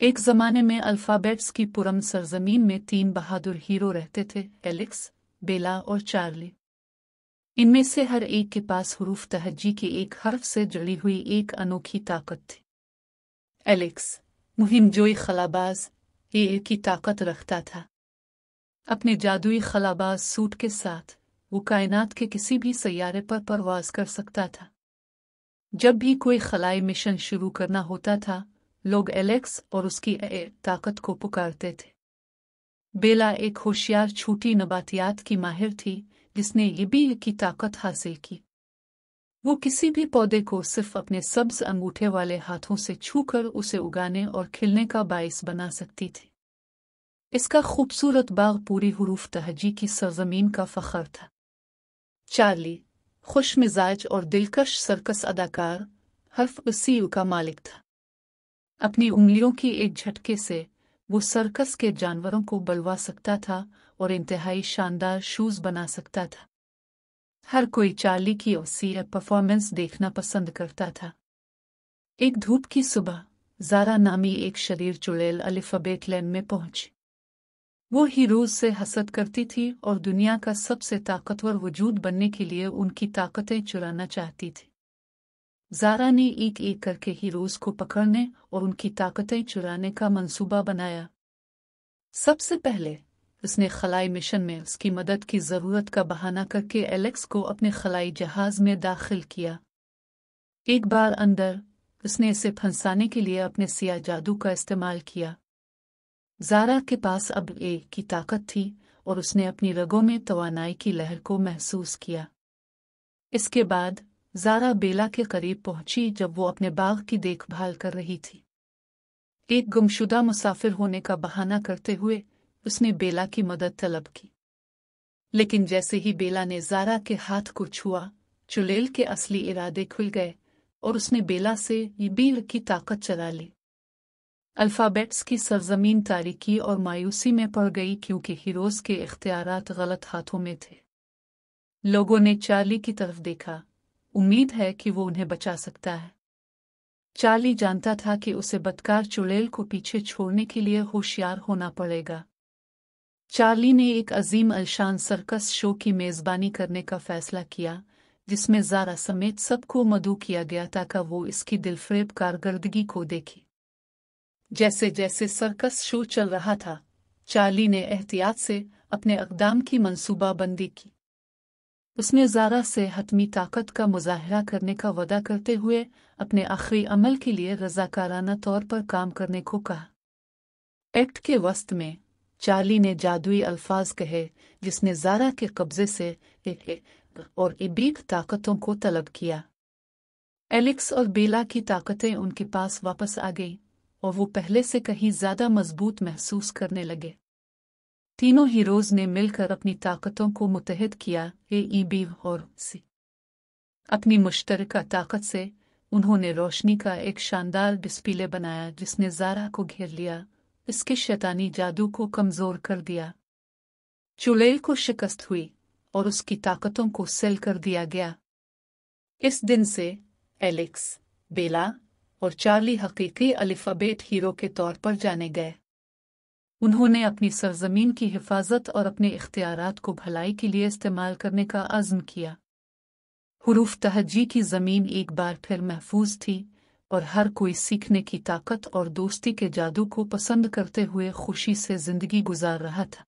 एक ज़माने में अल्फ़ाबेट्स की पुरम सरज़मीन में 3 बहादुर हीरो रहते थे, एलेक्स, बेला और चार्ली। इनमें से हर एक के पास हुरूफ तहज्जी के एक हर्फ से जुड़ी हुई एक अनोखी ताकत थी। एलेक्स, मुहिमजोई खलाबाज, ये एक की ताकत रखता था। अपने जादुई खलाबाज सूट के साथ वो कायनात के किसी भी सैयारे पर परवाज कर सकता था। जब भी कोई खलाई मिशन शुरू करना होता था, लोग एलेक्स और उसकी ताकत को पुकारते थे। बेला एक होशियार छोटी नबातियात की माहिर थी, जिसने ये भी की ताकत हासिल की। वो किसी भी पौधे को सिर्फ अपने सब्ज अंगूठे वाले हाथों से छूकर उसे उगाने और खिलने का बाइस बना सकती थी। इसका खूबसूरत बाग पूरी हुरूफ तहज्जी की सरजमीन का फख्र था। चार्ली, खुश मिजाज और दिलकश सर्कस अदाकार, हर्फ उसी का मालिक था। अपनी उंगलियों की एक झटके से वो सर्कस के जानवरों को बलवा सकता था और इंतहाई शानदार शूज बना सकता था। हर कोई चार्ली की औसीर परफॉर्मेंस देखना पसंद करता था। एक धूप की सुबह ज़ारा नामी एक शरीर चुड़ैल अल्फ़ाबेट लैंड में पहुंची। वो हीरोज से हसद करती थी और दुनिया का सबसे ताकतवर वजूद बनने के लिए उनकी ताकतें चुराना चाहती थी। ज़ारा ने एक एक करके हीरोज को पकड़ने और उनकी ताकतें चुराने का मंसूबा बनाया। सबसे पहले उसने खलाई मिशन में उसकी मदद की ज़रूरत का बहाना करके एलेक्स को अपने खलाई जहाज़ में दाखिल किया। एक बार अंदर उसने इसे फंसाने के लिए अपने सिया जादू का इस्तेमाल किया। ज़ारा के पास अब एक की ताकत थी और उसने अपनी रगों में तवानाई की लहर को महसूस किया। इसके बाद ज़ारा बेला के करीब पहुंची जब वो अपने बाग की देखभाल कर रही थी। एक गुमशुदा मुसाफिर होने का बहाना करते हुए उसने बेला की मदद तलब की। लेकिन जैसे ही बेला ने ज़ारा के हाथ को छुआ, चुड़ैल के असली इरादे खुल गए और उसने बेला से ये बीर की ताकत चरा ली। अल्फ़ाबेट्स की सरजमीन तारीकी और मायूसी में पड़ गई क्योंकि हीरोज के इख्तियारात गलत हाथों में थे। लोगों ने चार्ली की तरफ देखा, उम्मीद है कि वो उन्हें बचा सकता है। चार्ली जानता था कि उसे बदकार चुड़ैल को पीछे छोड़ने के लिए होशियार होना पड़ेगा। चार्ली ने एक अजीम अलशान सर्कस शो की मेज़बानी करने का फैसला किया, जिसमें ज़ारा समेत सबको मदऊ किया गया ताकि वो इसकी दिलफरेब कारकर्दगी को देखे। जैसे जैसे सर्कस शो चल रहा था, चार्ली ने एहतियात से अपने अक़दाम की मंसूबाबंदी की। उसने ज़ारा से हतमी ताकत का मुज़ाहरा करने का वादा करते हुए अपने आखिरी अमल के लिए रज़ाकाराना तौर पर काम करने को कहा। एक्ट के वस्त में चार्ली ने जादुई अल्फाज कहे जिसने ज़ारा के कब्ज़े से और इबीक ताकतों को तलब किया। एलेक्स और बेला की ताकतें उनके पास वापस आ गईं और वो पहले से कहीं ज़्यादा मजबूत महसूस करने लगे। तीनों हीरोज ने मिलकर अपनी ताकतों को मुत्तहिद किया, एईबी और सी। अपनी मुश्तरका ताकत से उन्होंने रोशनी का एक शानदार डिस्प्ले बनाया जिसने ज़ारा को घेर लिया, इसके शैतानी जादू को कमज़ोर कर दिया। चुड़ैल को शिकस्त हुई और उसकी ताकतों को सेल कर दिया गया। इस दिन से एलेक्स, बेला और चार्ली हकीकी अल्फ़ाबेट हीरो के तौर पर जाने गए। उन्होंने अपनी सरजमीन की हिफाजत और अपने इख्तियारात को भलाई के लिए इस्तेमाल करने का अज़्म किया। हुरूफ तहज्जी की ज़मीन एक बार फिर महफूज थी और हर कोई सीखने की ताकत और दोस्ती के जादू को पसंद करते हुए खुशी से ज़िंदगी गुजार रहा था।